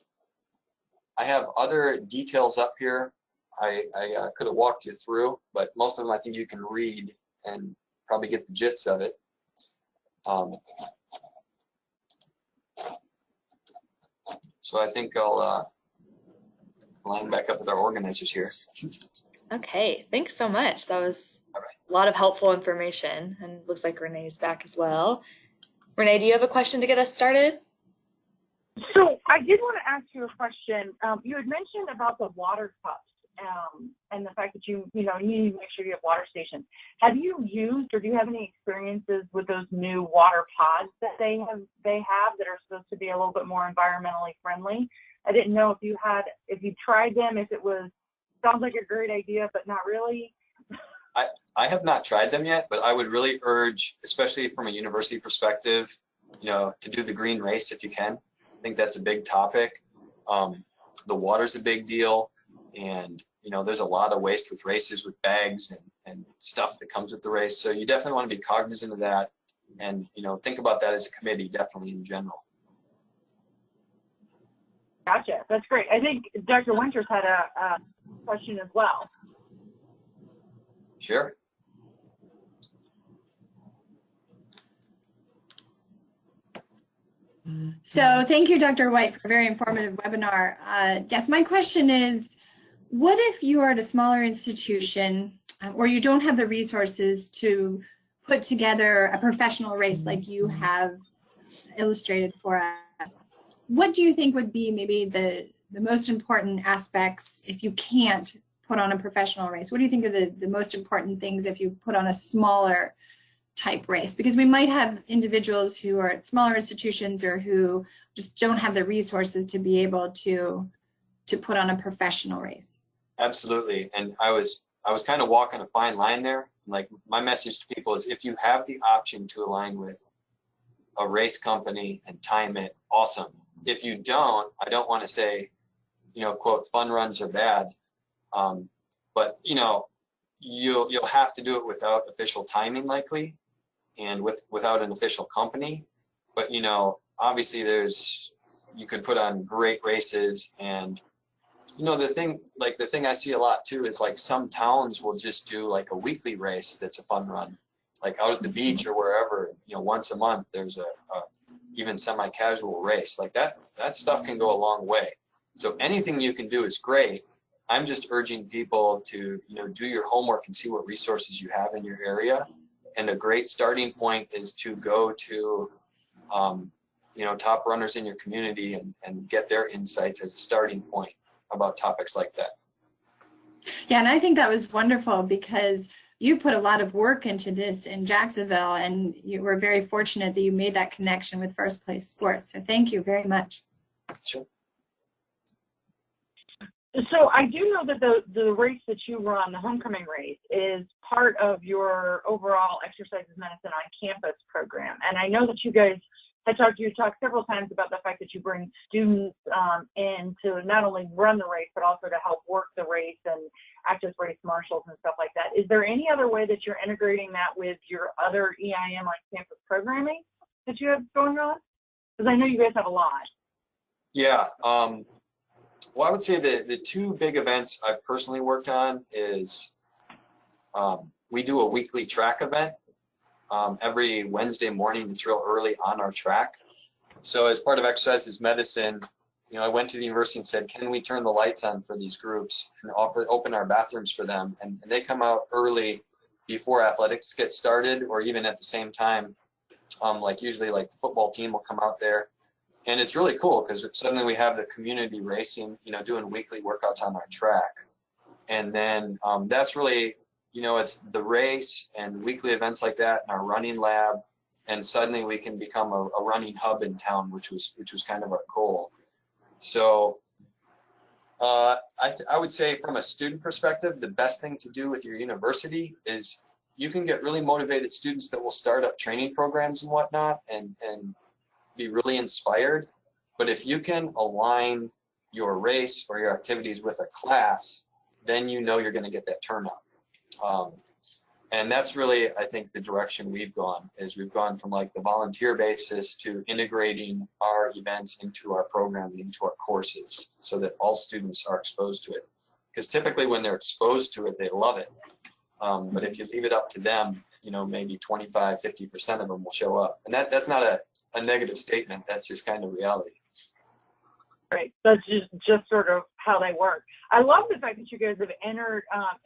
other details up here. I could have walked you through, but most of them I think you can read and probably get the gist of it. So I think I'll line back up with our organizers here. Okay, thanks so much. That was a lot of helpful information, and looks like Renee's back as well. Renee, do you have a question to get us started? So I did want to ask you a question. You had mentioned about the water cups and the fact that you need to make sure you have water stations. Have you used or do you have any experiences with those new water pods that they have that are supposed to be a little bit more environmentally friendly? I didn't know if you tried them, if it sounds like a great idea, but not really. I have not tried them yet, but I would really urge, especially from a university perspective, to do the green race if you can. I think that's a big topic. The water's a big deal, and there's a lot of waste with races, with bags and stuff that comes with the race. So you definitely want to be cognizant of that, and think about that as a committee, definitely in general. Gotcha. That's great. I think Dr. Winters had a question as well. Sure. So thank you, Dr. Wight, for a very informative webinar. Yes, my question is, what if you are at a smaller institution or you don't have the resources to put together a professional race like you have illustrated for us? What do you think would be maybe the most important aspects if you can't put on a professional race? What do you think are the most important things if you put on a smaller type race? Because we might have individuals who are at smaller institutions or who just don't have the resources to be able to put on a professional race. Absolutely. And I was kind of walking a fine line there. Like, my message to people is, if you have the option to align with a race company and time it, awesome. If you don't, I don't want to say, quote, fun runs are bad. But you'll have to do it without official timing, likely, and without an official company. But obviously you could put on great races, and the thing I see a lot too is, like, some towns will just do like a weekly race that's a fun run, like out at the beach or wherever. Once a month there's a even semi-casual race. Like that stuff can go a long way. So anything you can do is great. I'm just urging people to do your homework and see what resources you have in your area. And a great starting point is to go to top runners in your community and get their insights as a starting point about topics like that. Yeah, and I think that was wonderful, because you put a lot of work into this in Jacksonville, and you were very fortunate that you made that connection with First Place Sports. So thank you very much. Sure. So I do know that the race that you run, the homecoming race, is part of your overall Exercises Medicine on Campus program. And I know that you guys had talked several times about the fact that you bring students in to not only run the race, but also to help work the race and act as race marshals and stuff like that. Is there any other way that you're integrating that with your other EIM on Campus programming that you have going on? Because I know you guys have a lot. Yeah. Well, I would say the two big events I've personally worked on is we do a weekly track event every Wednesday morning. It's real early on our track. So as part of Exercises Medicine, I went to the university and said, can we turn the lights on for these groups and open our bathrooms for them? And they come out early before athletics get started, or even at the same time. Usually the football team will come out there. And it's really cool because suddenly we have the community racing, doing weekly workouts on our track. And then that's really, it's the race and weekly events like that in our running lab. And suddenly we can become a running hub in town, which was kind of our goal. So I would say, from a student perspective, the best thing to do with your university is you can get really motivated students that will start up training programs and whatnot and be really inspired. But if you can align your race or your activities with a class, then you're going to get that turnout. And that's really, I think, the direction we've gone from the volunteer basis to integrating our events into our programming, into our courses, so that all students are exposed to it. Because typically when they're exposed to it, they love it. But if you leave it up to them, maybe 25, 50% of them will show up. And that's not a negative statement. That's just kind of reality. Right. That's just sort of how they work. I love the fact that you guys have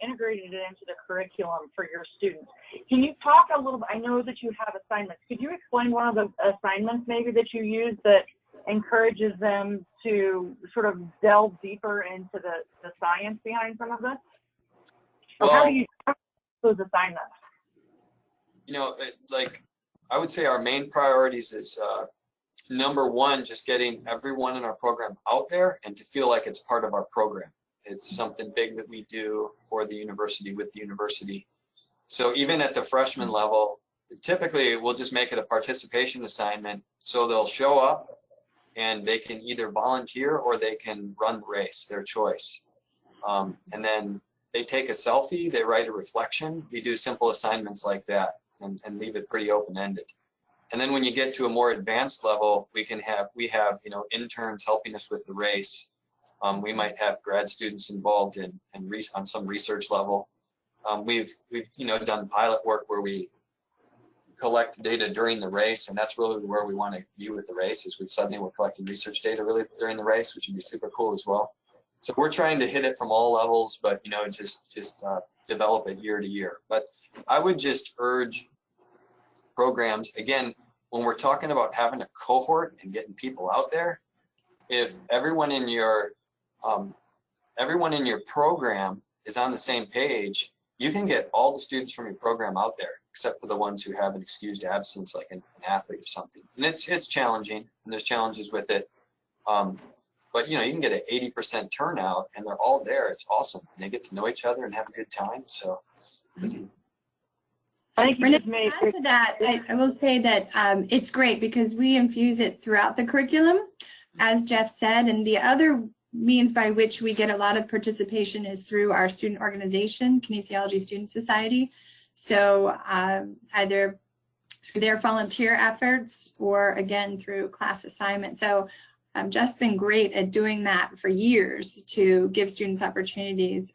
integrated it into the curriculum for your students. Can you talk a little bit, I know that you have assignments. Could you explain one of the assignments maybe that you use that encourages them to sort of delve deeper into the science behind some of this? Or how do you those assignments? You know, like I would say our main priorities is number one, just getting everyone in our program out there and to feel like it's part of our program. It's something big that we do for the university, with the university. So even at the freshman level, typically we'll just make it a participation assignment. So they'll show up and they can either volunteer or they can run the race, their choice. And then they take a selfie, they write a reflection. We do simple assignments like that and leave it pretty open-ended. And then when you get to a more advanced level, we have you know, interns helping us with the race. We might have grad students involved on some research level. We've you know, done pilot work where we collect data during the race, and that's really where we want to be with the race. Is we're collecting research data really during the race, which would be super cool as well. So we're trying to hit it from all levels, but you know, just develop it year to year. But I would just urge programs, again, when we're talking about having a cohort and getting people out there, if everyone in your program is on the same page, you can get all the students from your program out there, except for the ones who have an excused absence, like an athlete or something. And it's challenging, and there's challenges with it. But you know, you can get an 80% turnout, and they're all there. It's awesome, and they get to know each other and have a good time. So. I think Renee, to add to that, I will say that it's great because we infuse it throughout the curriculum, as Jeff said, and the other means by which we get a lot of participation is through our student organization, Kinesiology Student Society. So either through their volunteer efforts or again through class assignment. So Jeff's been great at doing that for years to give students opportunities.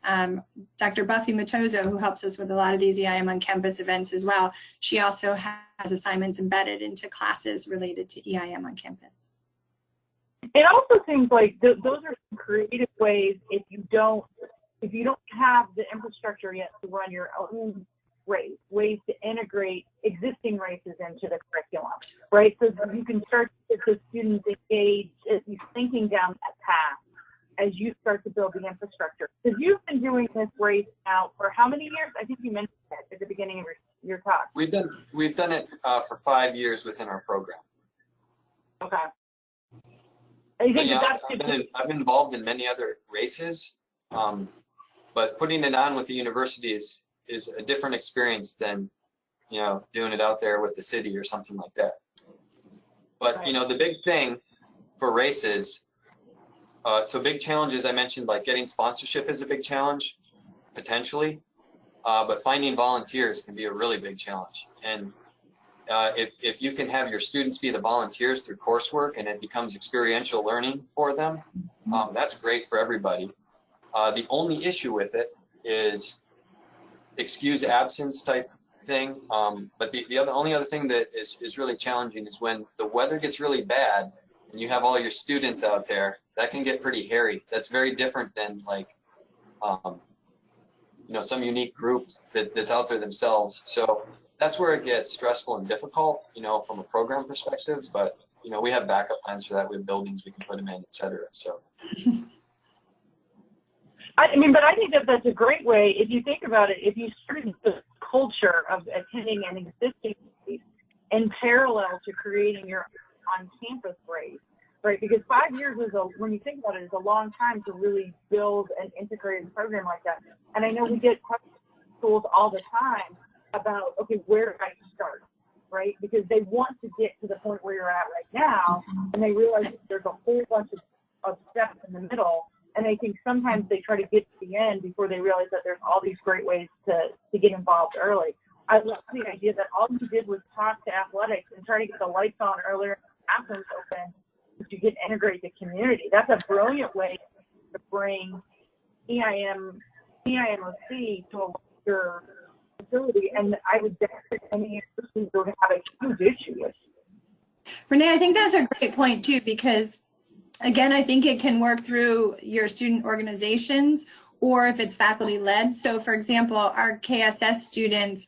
Dr. Buffy Matozo, who helps us with a lot of these EIM on campus events as well, she also has assignments embedded into classes related to EIM on campus. It also seems like those are some creative ways if you don't have the infrastructure yet to run your own race, ways to integrate existing races into the curriculum, right? So that you can start to get the students engaged as you're thinking down that path as you start to build the infrastructure. Because you've been doing this race now for how many years? I think you mentioned it at the beginning of your talk. We've done it for 5 years within our program. Okay. I think yeah, I've been involved in many other races, but putting it on with the university is a different experience than, you know, doing it out there with the city or something like that. But right. You know, the big thing for races, so big challenges I mentioned, like getting sponsorship is a big challenge, potentially, but finding volunteers can be a really big challenge. And if you can have your students be the volunteers through coursework and it becomes experiential learning for them, that's great for everybody. The only issue with it is excused absence type thing. But the only other thing that is really challenging is when the weather gets really bad and you have all your students out there, that can get pretty hairy. That's very different than like, you know, some unique group that's out there themselves. So that's where it gets stressful and difficult, you know, from a program perspective. But, you know, we have backup plans for that. We have buildings we can put them in, et cetera. So. I mean, but I think that that's a great way, if you think about it, if you started the culture of attending an existing race in parallel to creating your on-campus race, right? Because 5 years is when you think about it, is a long time to really build an integrated program like that. And I know we get questions from schools all the time about, okay, where do I start, right? Because they want to get to the point where you're at right now, and they realize that there's a whole bunch of steps in the middle. And I think sometimes they try to get to the end before they realize that there's all these great ways to get involved early. I love the idea that all you did was talk to athletics and try to get the lights on earlier and the bathrooms open to get integrate the community. That's a brilliant way to bring EIMOC to a larger facility. And I would definitely any institutions would have a huge issue with. Renee, I think that's a great point too, because Again, I think it can work through your student organizations or if it's faculty led. So for example, our KSS students,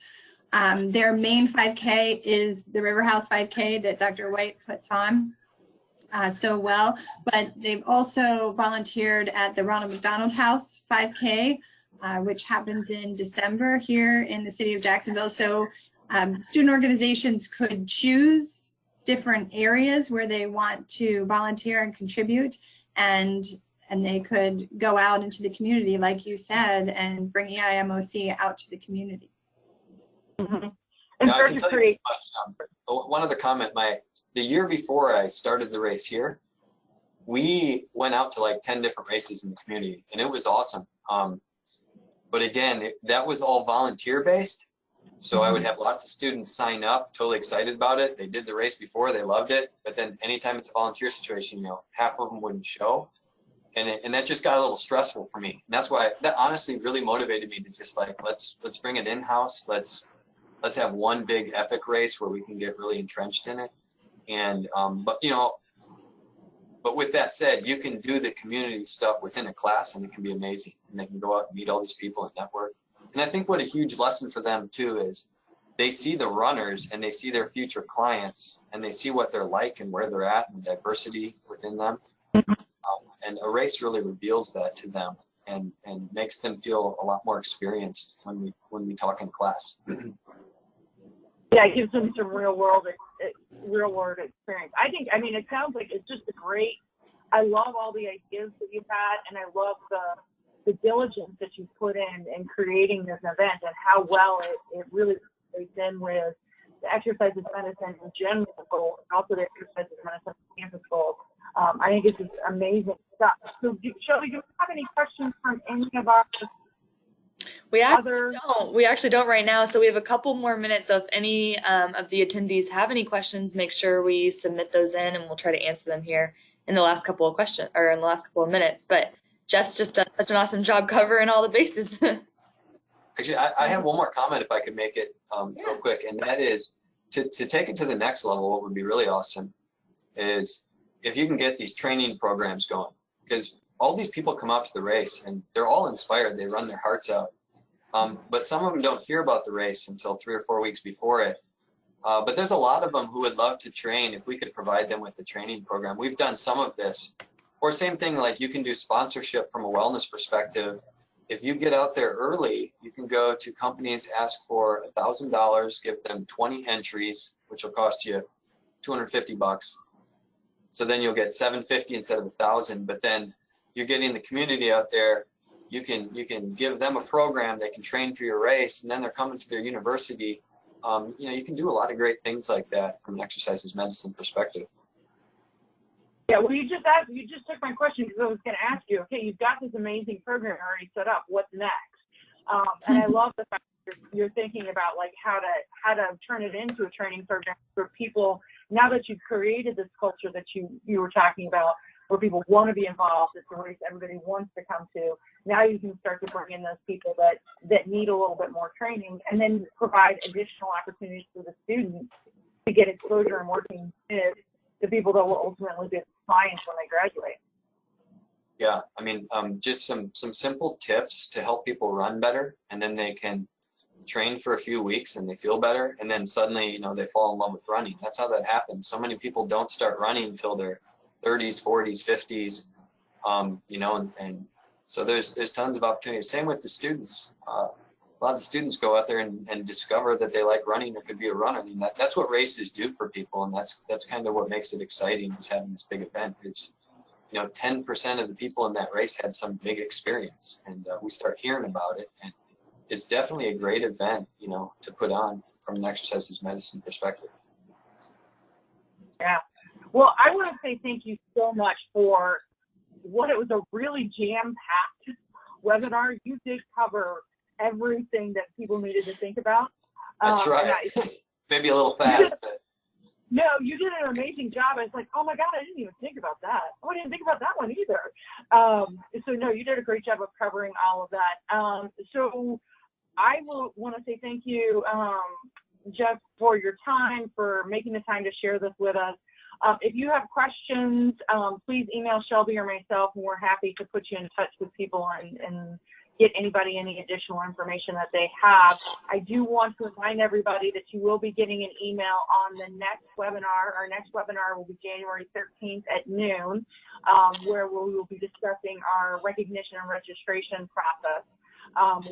their main 5K is the River House 5K that Dr. Wight puts on so well, but they've also volunteered at the Ronald McDonald House 5K, which happens in December here in the city of Jacksonville. So student organizations could choose different areas where they want to volunteer and contribute, and they could go out into the community, like you said, and bring EIMOC out to the community. Mm-hmm. And I can tell you this much. One other comment, the year before I started the race here, we went out to like 10 different races in the community, and it was awesome. But again, that was all volunteer based. So I would have lots of students sign up, totally excited about it. They did the race before, they loved it. But then anytime it's a volunteer situation, you know, half of them wouldn't show. And that just got a little stressful for me. And that's why that honestly really motivated me to just like, let's bring it in-house. Let's have one big epic race where we can get really entrenched in it. And, but you know, but with that said, you can do the community stuff within a class and it can be amazing. And they can go out and meet all these people and network. And I think what a huge lesson for them too is they see the runners and they see their future clients and they see what they're like and where they're at and the diversity within them. And a race really reveals that to them and makes them feel a lot more experienced when we talk in class. Yeah, it gives them some real world experience. I mean, it sounds like it's just a great, I love all the ideas that you've had, and I love the diligence that you put in creating this event and how well it really plays in with the exercises medicine in general goal, and also the exercises medicine campus goals. I think it's just amazing stuff. So, Shelby, do you have any questions from any of our We actually don't right now. So we have a couple more minutes. So if any of the attendees have any questions, make sure we submit those in, and we'll try to answer them here in the last couple of questions or in the last couple of minutes. But Jeff's just done such an awesome job covering all the bases. Actually, I have one more comment if I could make it real quick, and that is to take it to the next level. What would be really awesome is if you can get these training programs going, because all these people come out to the race and they're all inspired. They run their hearts out. But some of them don't hear about the race until 3 or 4 weeks before it. But there's a lot of them who would love to train if we could provide them with a training program. We've done some of this. Or same thing, like you can do sponsorship from a wellness perspective. If you get out there early, you can go to companies, ask for $1,000, give them 20 entries, which will cost you $250. So then you'll get $750 instead of $1,000. But then you're getting the community out there. You can give them a program. They can train for your race, and then they're coming to their university. You know, you can do a lot of great things like that from an exercises medicine perspective. Yeah, well, you just took my question, because I was going to ask you. Okay, you've got this amazing program already set up. What's next? And I love the fact that you're thinking about like how to turn it into a training program for people. Now that you've created this culture that you were talking about, where people want to be involved, it's a race everybody wants to come to. Now you can start to bring in those people that need a little bit more training, and then provide additional opportunities for the students to get exposure and working with the people that will ultimately be clients when they graduate. Yeah, I mean, just some simple tips to help people run better, and then they can train for a few weeks and they feel better, and then suddenly, you know, they fall in love with running. That's how that happens. So many people don't start running until they're 30s, 40s, 50s, you know, and so there's tons of opportunities. Same with the students. A lot of the students go out there and discover that they like running or could be a runner. I mean, that's what races do for people, and that's kind of what makes it exciting, is having this big event. It's, you know, 10% of the people in that race had some big experience, and we start hearing about it, and it's definitely a great event, you know, to put on from an exercises medicine perspective. Yeah. Well, I want to say thank you so much for what it was a really jam-packed webinar. You did cover everything that people needed to think about. That's right. Maybe a little fast, but. No, you did an amazing job. I was like, oh my God, I didn't even think about that. Oh, I didn't think about that one either. So no, you did a great job of covering all of that. So I will want to say thank you, Jeff, for your time, for making the time to share this with us. If you have questions, please email Shelby or myself, and we're happy to put you in touch with people and get anybody any additional information that they have. I do want to remind everybody that you will be getting an email on the next webinar. Our next webinar will be January 13th at noon, where we will be discussing our recognition and registration process.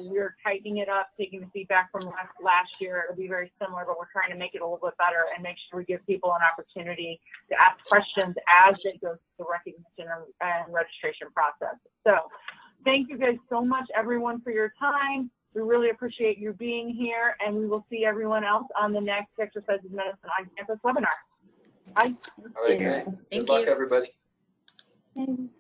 We're tightening it up, taking the feedback from last year. It'll be very similar, but we're trying to make it a little bit better and make sure we give people an opportunity to ask questions as they go through the recognition and registration process. So thank you guys so much, everyone, for your time. We really appreciate you being here, and we will see everyone else on the next Exercises Medicine on Campus webinar. Bye. All right, great. Good luck, everybody. Thanks.